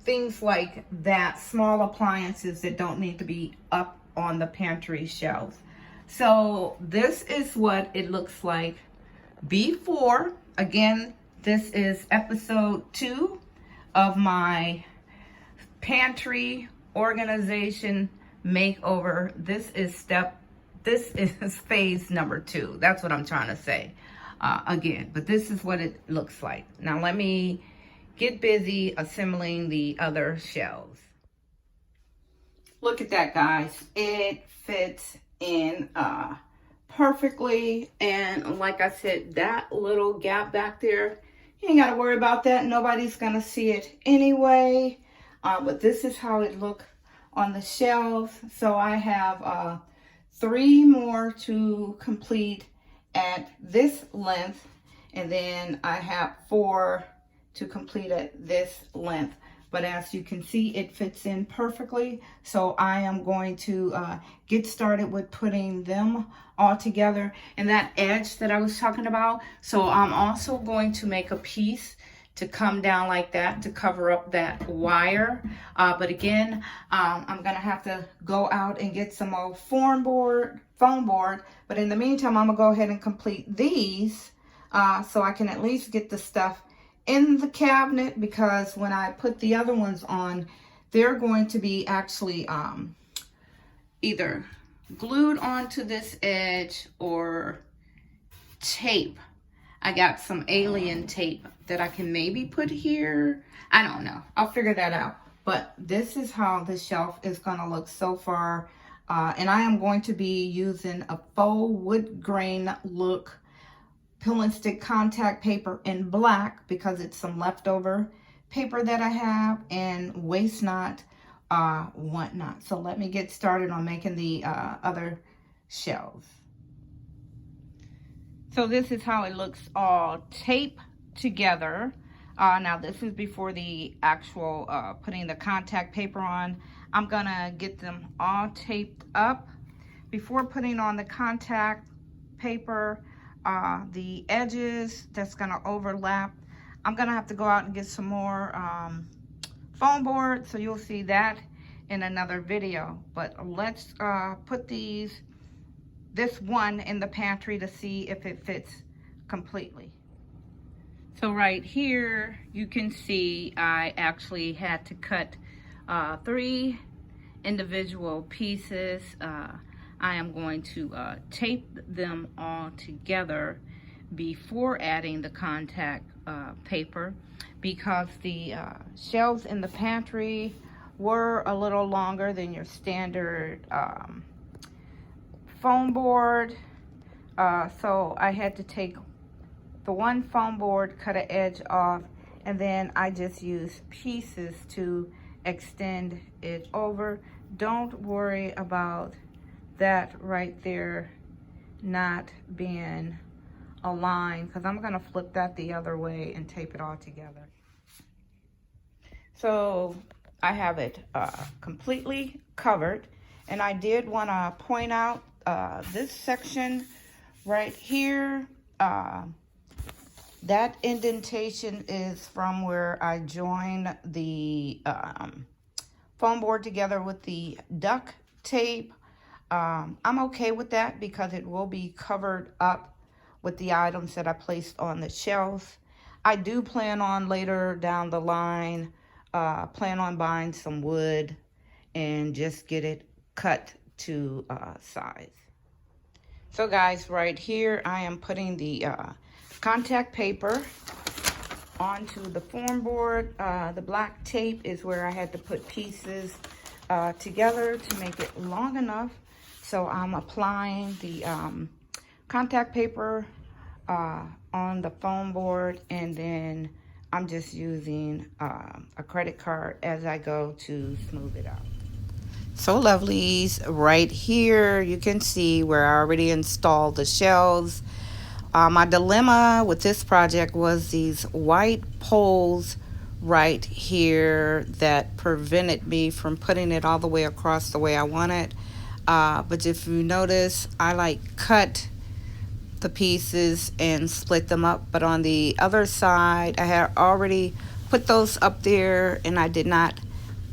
things like that, small appliances that don't need to be up on the pantry shelves. So this is what it looks like before. Again, this is episode 2 of my pantry organization makeover. This is phase number 2. That's what I'm trying to say. Again, but this is what it looks like. Now let me get busy assembling the other shelves. Look at that, guys. It fits in perfectly, and like I said, that little gap back there, you ain't got to worry about that. Nobody's gonna see it anyway. But this is how it look on the shelves. So I have 3 more to complete at this length, and then I have 4 to complete at this length. But as you can see, it fits in perfectly. So I am going to get started with putting them all together. And that edge that I was talking about, so I'm also going to make a piece to come down like that to cover up that wire. But again, I'm gonna have to go out and get some old foam board. But in the meantime, I'm gonna go ahead and complete these so I can at least get the stuff in the cabinet, because when I put the other ones on, they're going to be actually either glued onto this edge or tape. I got some alien tape that I can maybe put here. I don't know. I'll figure that out. But this is how the shelf is going to look so far. And I am going to be using a faux wood grain look peel and stick contact paper in black, because it's some leftover paper that I have, and waste not, want not. So let me get started on making the other shelves. So this is how it looks all taped together. Now this is before the actual putting the contact paper on. I'm gonna get them all taped up before putting on the contact paper. The edges that's gonna overlap, I'm gonna have to go out and get some more foam board, so you'll see that in another video. But let's put this one in the pantry to see if it fits completely. So right here you can see I actually had to cut 3 individual pieces. I am going to tape them all together before adding the contact paper, because the shelves in the pantry were a little longer than your standard foam board. So I had to take the one foam board, cut an edge off, and then I just use pieces to extend it over. Don't worry about that right there not being aligned, because I'm going to flip that the other way and tape it all together. So I have it completely covered, and I did want to point out this section right here. That indentation is from where I joined the foam board together with the duct tape. I'm okay with that, because it will be covered up with the items that I placed on the shelf. I do plan on later down the line, plan on buying some wood and just get it cut to size. So guys, right here I am putting the contact paper onto the foam board. The black tape is where I had to put pieces together to make it long enough. So I'm applying the contact paper on the foam board, and then I'm just using a credit card as I go to smooth it out. So lovelies, right here you can see where I already installed the shelves. My dilemma with this project was these white poles right here that prevented me from putting it all the way across the way I want it. But if you notice, I cut the pieces and split them up. But on the other side, I had already put those up there, and I did not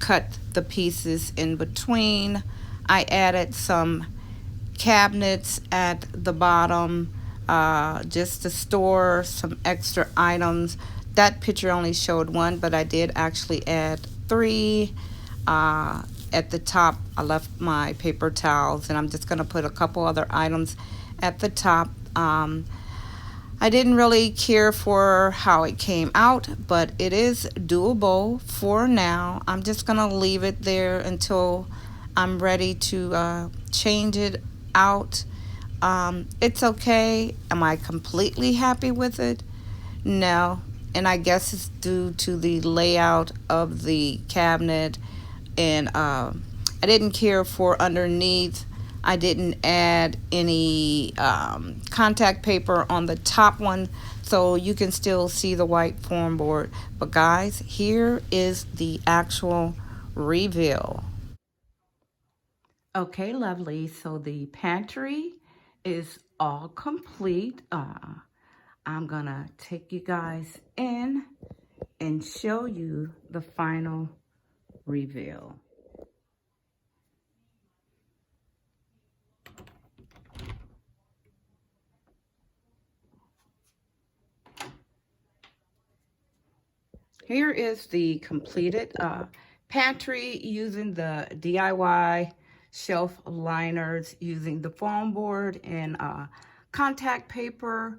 cut the pieces in between. I added some cabinets at the bottom just to store some extra items. That picture only showed one, but I did actually add three. At the top, I left my paper towels, and I'm just going to put a couple other items at the top. I didn't really care for how it came out, but it is doable for now. I'm just going to leave it there until I'm ready to change it out. It's okay. Am I completely happy with it? No. And I guess it's due to the layout of the cabinet. And I didn't care for underneath. I didn't add any contact paper on the top one, so you can still see the white foam board. But guys, here is the actual reveal. Okay, lovely. So the pantry is all complete. I'm gonna take you guys in and show you the final reveal. Here is the completed pantry using the DIY shelf liners, using the foam board and contact paper.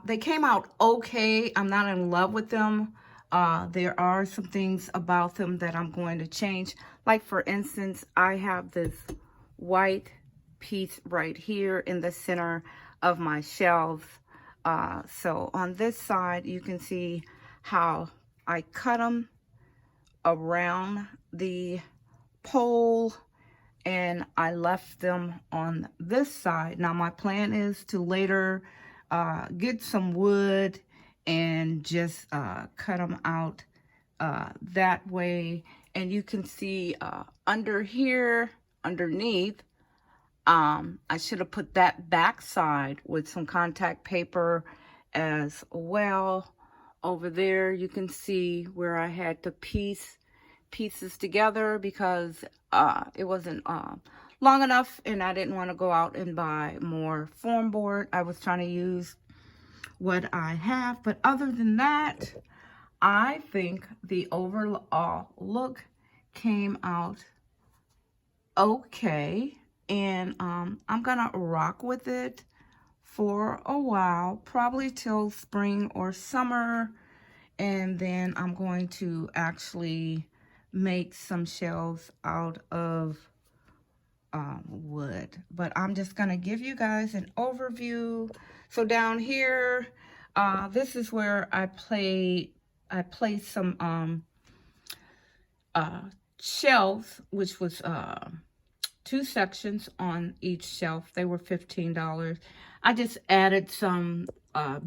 They came out okay. I'm not in love with them. There are some things about them that I'm going to change. Like, for instance, I have this white piece right here in the center of my shelves. So on this side, you can see how I cut them around the pole, and I left them on this side. Now my plan is to later get some wood and just cut them out that way. And you can see under here, underneath, I should have put that back side with some contact paper as well. Over there, you can see where I had to piece pieces together because it wasn't long enough, and I didn't want to go out and buy more foam board. I was trying to use what I have, but other than that, I think the overall look came out okay, and I'm gonna rock with it for a while, probably till spring or summer, and then I'm going to actually make some shelves out of wood. But I'm just gonna give you guys an overview. So down here, this is where I placed some shelves, which was 2 sections on each shelf. They were $15. I just added some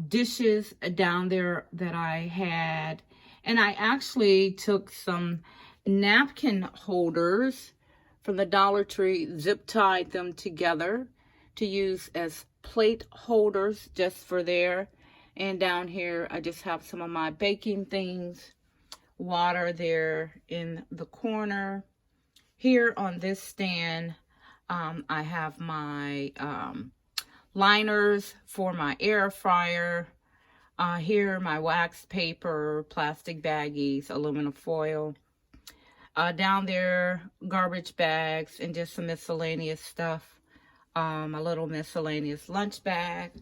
dishes down there that I had, and I actually took some napkin holders from the Dollar Tree, zip tied them together to use as plate holders just for there. And down here, I just have some of my baking things, water there in the corner. Here on this stand, I have my liners for my air fryer. Here, my wax paper, plastic baggies, aluminum foil. Down there, garbage bags and just some miscellaneous stuff. A little miscellaneous lunch bag.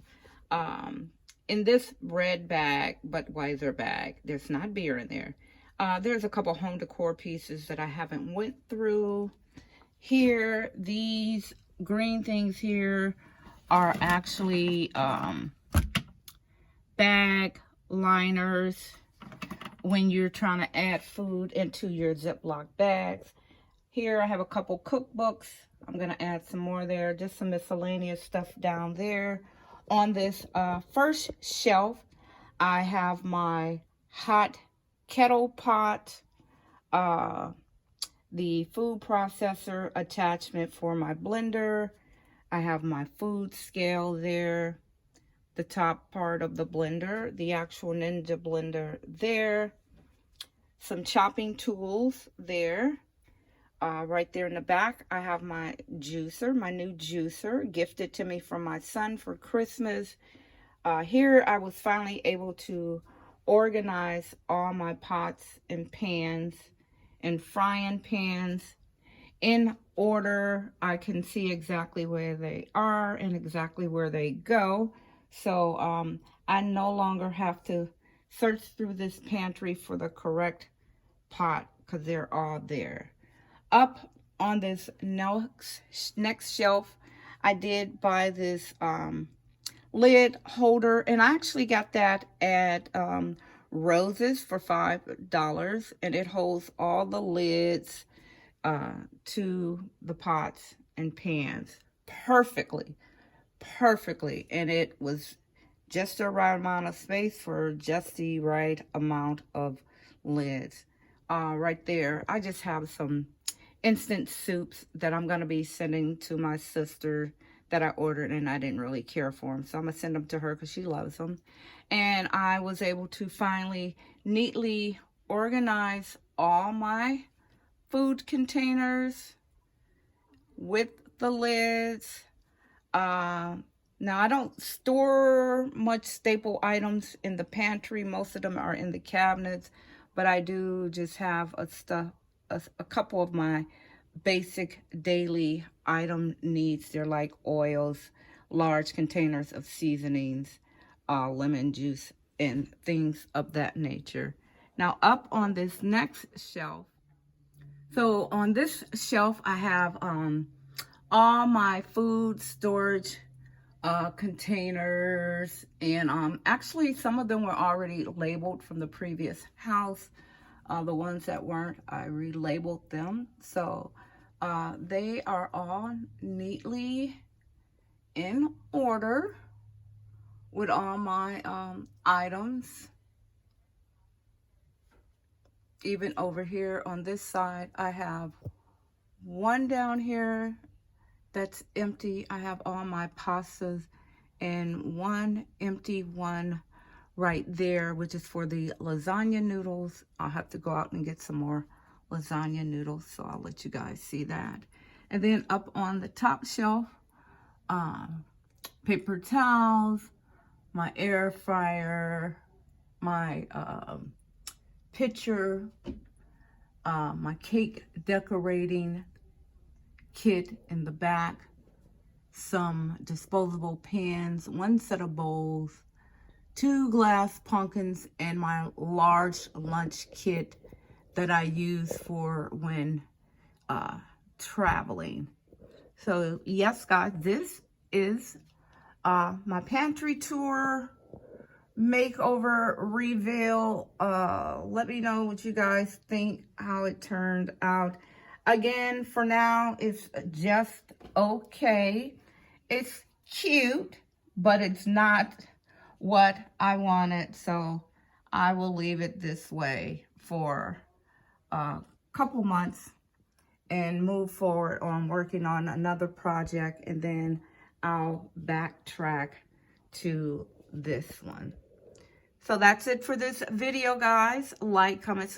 In this red bag, Budweiser bag, there's not beer in there. There's a couple home decor pieces that I haven't went through. Here, these green things here are actually bag liners when you're trying to add food into your Ziploc bags. Here I have a couple cookbooks. I'm going to add some more there, just some miscellaneous stuff down there. On this first shelf, I have my hot kettle pot, the food processor attachment for my blender. I have my food scale there, the top part of the blender, the actual Ninja blender there. some chopping tools there. Right there in the back, I have my juicer, my new juicer, gifted to me from my son for Christmas. Here, I was finally able to organize all my pots and pans and frying pans in order. I can see exactly where they are and exactly where they go. So I no longer have to search through this pantry for the correct pot because they're all there. Up on this next shelf, I did buy this lid holder, and I actually got that at Rose's for $5, and it holds all the lids to the pots and pans perfectly, and it was just the right amount of space for just the right amount of lids. Right there, I just have some instant soups that I'm going to be sending to my sister that I ordered, and I didn't really care for them. So I'm going to send them to her because she loves them. And I was able to finally neatly organize all my food containers with the lids. Now, I don't store much staple items in the pantry. Most of them are in the cabinets, but I do just have a couple of my basic daily item needs. They're like oils, large containers of seasonings, lemon juice, and things of that nature. Now, up on this next shelf, so on this shelf, I have all my food storage containers, and actually some of them were already labeled from the previous house. The ones that weren't, I relabeled them. So they are all neatly in order with all my items. Even over here on this side, I have one down here that's empty. I have all my pastas, and one empty one right there, which is for the lasagna noodles. I'll have to go out and get some more lasagna noodles, so I'll let you guys see that. And then up on the top shelf, paper towels, my air fryer, my pitcher, my cake decorating kit in the back, some disposable pans, one set of bowls, 2 glass pumpkins, and my large lunch kit that I use for when traveling. So yes, guys, this is my pantry tour makeover reveal. Let me know what you guys think, how it turned out. Again, for now, it's just okay. It's cute, but it's not what I wanted, so I will leave it this way for a couple months and move forward on working on another project, and then I'll backtrack to this one. So that's it for this video, guys. Like, comment,